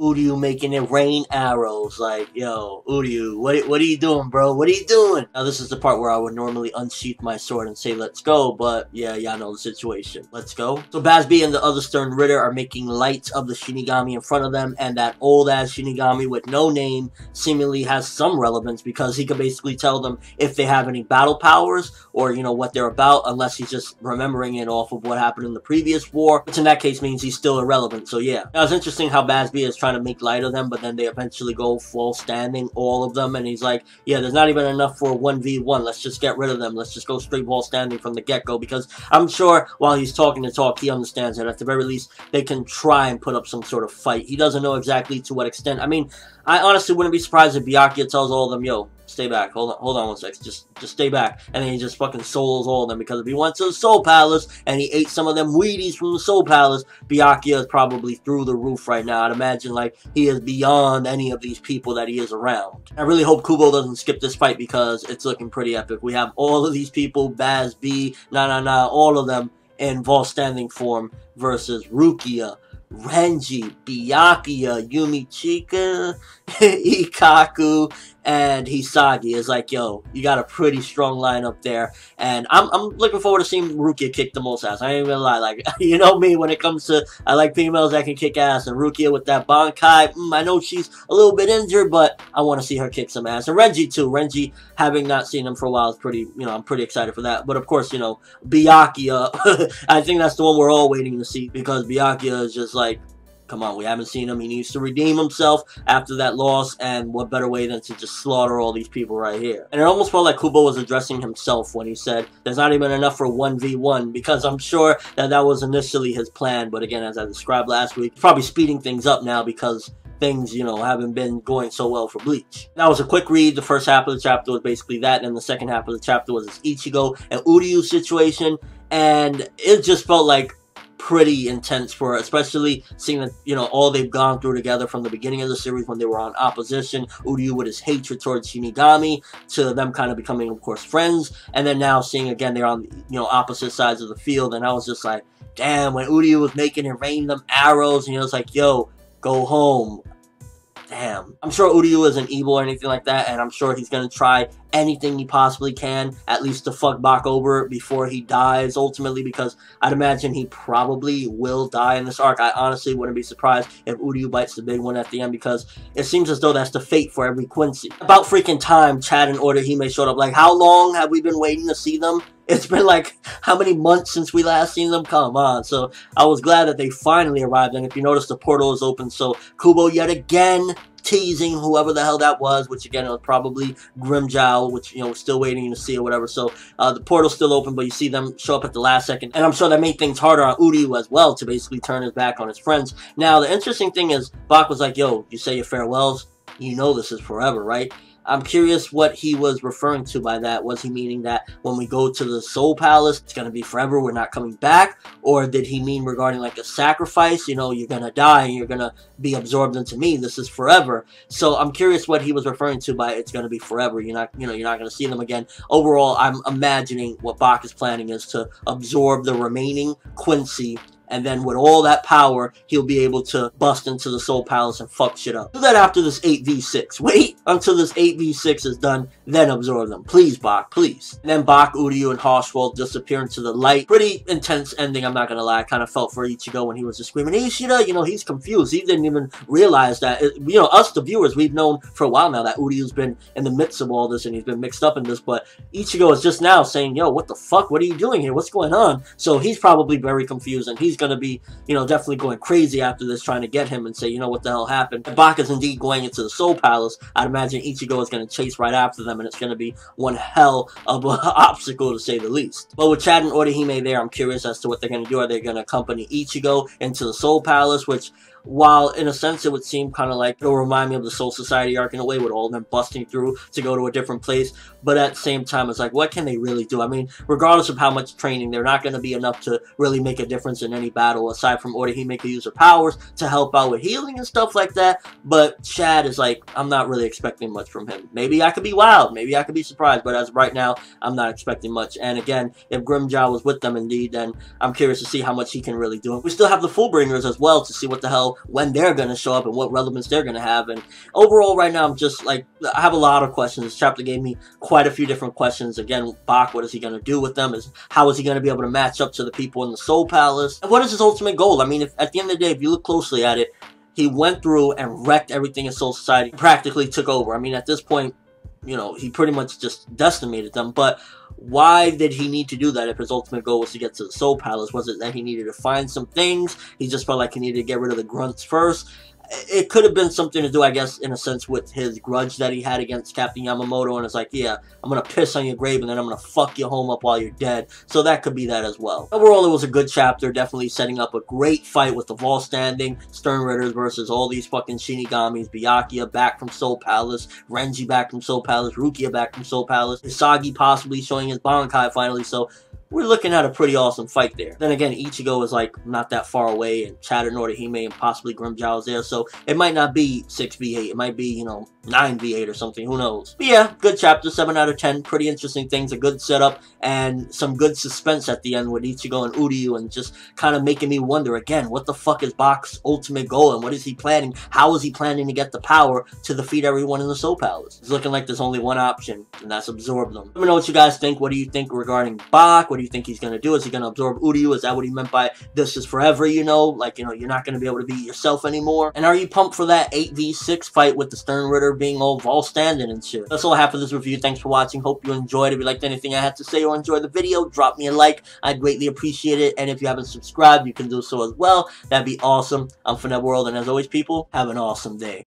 Uryu making it rain arrows. Like, yo, Uryu, what are you doing, bro? What are you doing? Now, this is the part where I would normally unsheath my sword and say, let's go, but yeah, y'all know the situation. Let's go. So Basby and the other stern Ritter are making lights of the Shinigami in front of them, and that old-ass Shinigami with no name seemingly has some relevance because he could basically tell them if they have any battle powers or, you know, what they're about, unless he's just remembering it off of what happened in the previous war, which in that case means he's still irrelevant. So yeah. Now, it's interesting how Basby is trying to make light of them, but then they eventually go full standing, all of them, and he's like, yeah, there's not even enough for a 1v1. Let's just get rid of them. Let's just go straight ball standing from the get-go, because I'm sure while he's talking the talk, he understands that at the very least, they can try and put up some sort of fight. He doesn't know exactly to what extent. I mean, I honestly wouldn't be surprised if Byakuya tells all of them, yo, stay back, hold on one sec, just stay back, and then he just fucking solos all of them, because if he went to the Soul Palace and he ate some of them Wheaties from the Soul Palace, Byakuya is probably through the roof right now. I'd imagine, like, he is beyond any of these people that he is around. I really hope Kubo doesn't skip this fight, because it's looking pretty epic. We have all of these people, Baz, B, all of them in Vol standing form versus Rukia, Renji, Byakuya, Yumichika, Ikaku, and Hisagi. Is like, yo, you got a pretty strong lineup there, and I'm looking forward to seeing Rukia kick the most ass. I ain't gonna lie, like, you know me, when it comes to, I like females that can kick ass, and Rukia with that Bankai, I know she's a little bit injured, but I want to see her kick some ass. And Renji too. Renji, having not seen him for a while, is pretty, you know, I'm pretty excited for that. But of course, you know, Byakuya, I think that's the one we're all waiting to see, because Byakuya is just like, come on, we haven't seen him. He needs to redeem himself after that loss, and what better way than to just slaughter all these people right here. And it almost felt like Kubo was addressing himself when he said, there's not even enough for 1v1, because I'm sure that that was initially his plan, but again, as I described last week, he's probably speeding things up now because things, you know, haven't been going so well for Bleach. That was a quick read. The first half of the chapter was basically that, and then the second half of the chapter was this Ichigo and Uryu situation, and it just felt like pretty intense for her, especially seeing that, you know, all they've gone through together from the beginning of the series when they were on opposition, Uryu with his hatred towards Shinigami, to them kind of becoming, of course, friends, and then now seeing again they're on, you know, opposite sides of the field, and I was just like, damn, when Uryu was making it rain them arrows, and he was like, yo, go home. Damn. I'm sure Uryu isn't evil or anything like that, and I'm sure he's going to try anything he possibly can, at least to fuck Bach over before he dies, ultimately, because I'd imagine he probably will die in this arc. I honestly wouldn't be surprised if Uryu bites the big one at the end, because it seems as though that's the fate for every Quincy. About freaking time Chad and Orihime showed up. Like, how long have we been waiting to see them? It's been like, how many months since we last seen them? Come on. So I was glad that they finally arrived, and if you notice, the portal is open, so Kubo yet again teasing whoever the hell that was, which again, it was probably Grimmjow, which, you know, we're still waiting to see or whatever. So the portal's still open, but you see them show up at the last second, and I'm sure that made things harder on Uryu as well to basically turn his back on his friends. Now, the interesting thing is, Bach was like, yo, you say your farewells, you know this is forever, right? I'm curious what he was referring to by that. Was he meaning that when we go to the Soul Palace, it's going to be forever, we're not coming back? Or did he mean regarding like a sacrifice? You know, you're going to die and you're going to be absorbed into me. This is forever. So I'm curious what he was referring to by it's going to be forever. You're not, you know, you're not going to see them again. Overall, I'm imagining what Bach is planning is to absorb the remaining Quincy, and then with all that power, he'll be able to bust into the Soul Palace and fuck shit up. Do that after this 8v6. Wait until this 8v6 is done, then absorb them. Please, Bach, please. And then Bach, Uryu, and Hoshwald disappear into the light. Pretty intense ending, I'm not gonna lie. I kind of felt for Ichigo when he was just screaming, Ishida, you know, he's confused. He didn't even realize that, you know, us, the viewers, we've known for a while now that Uryu's been in the midst of all this and he's been mixed up in this, but Ichigo is just now saying, yo, what the fuck? What are you doing here? What's going on? So he's probably very confused, and he's going to be, you know, definitely going crazy after this, trying to get him and say, you know, what the hell happened? If Bach is indeed going into the Soul Palace, I'd imagine Ichigo is going to chase right after them, and it's going to be one hell of an obstacle, to say the least. But with Chad and Orihime there, I'm curious as to what they're going to do. Are they going to accompany Ichigo into the Soul Palace, which, while in a sense it would seem kind of like it'll remind me of the Soul Society arc in a way, with all of them busting through to go to a different place, but at the same time it's like, what can they really do? I mean, regardless of how much training, they're not going to be enough to really make a difference in any battle aside from Orihime could use her powers to help out with healing and stuff like that. But Chad is like, I'm not really expecting much from him. Maybe I could be wild, maybe I could be surprised, but as of right now, I'm not expecting much. And again, if Grimmjow was with them indeed, then I'm curious to see how much he can really do. We still have the Fullbringers as well to see what the hell, when they're going to show up and what relevance they're going to have. And overall, right now, I'm just like, I have a lot of questions. This chapter gave me quite a few different questions. Again, Bach, what is he going to do with them? How is he going to be able to match up to the people in the Soul Palace? And what is his ultimate goal? I mean, at the end of the day, if you look closely at it, he went through and wrecked everything in Soul Society, practically took over. I mean, at this point, you know, he pretty much just decimated them. But why did he need to do that if his ultimate goal was to get to the Soul Palace? Was it that he needed to find some things? He just felt like he needed to get rid of the grunts first? It could have been something to do, I guess, in a sense, with his grudge that he had against Captain Yamamoto, and it's like, yeah, I'm gonna piss on your grave, and then I'm gonna fuck your home up while you're dead. So that could be that as well. Overall, it was a good chapter, definitely setting up a great fight with the Vol standing, Stern Ritters versus all these fucking Shinigamis, Byakuya back from Soul Palace, Renji back from Soul Palace, Rukia back from Soul Palace, Isagi possibly showing his Bankai finally, so we're looking at a pretty awesome fight there. Then again, Ichigo is like not that far away, and Chad and Orihime and possibly Grimmjow is there, so it might not be 6v8, it might be, you know, 9v8 or something, who knows. But yeah, good chapter, 7 out of 10, pretty interesting things, a good setup, and some good suspense at the end with Ichigo and Uryu, and just kind of making me wonder, again, what the fuck is Bach's ultimate goal, and what is he planning? How is he planning to get the power to defeat everyone in the Soul Palace? It's looking like there's only one option, and that's absorb them. Let me know what you guys think. What do you think regarding Bach? What do you think he's going to do? Is he going to absorb Uryu? Is that what he meant by this is forever, you know? Like, you know, you're not going to be able to be yourself anymore? And are you pumped for that 8v6 fight with the Stern Ritter being all Vol standing and shit? That's all I have for this review. Thanks for watching. Hope you enjoyed. If you liked anything I had to say or enjoyed the video, drop me a like. I'd greatly appreciate it. And if you haven't subscribed, you can do so as well. That'd be awesome. I'm ForneverWorld, and as always, people, have an awesome day.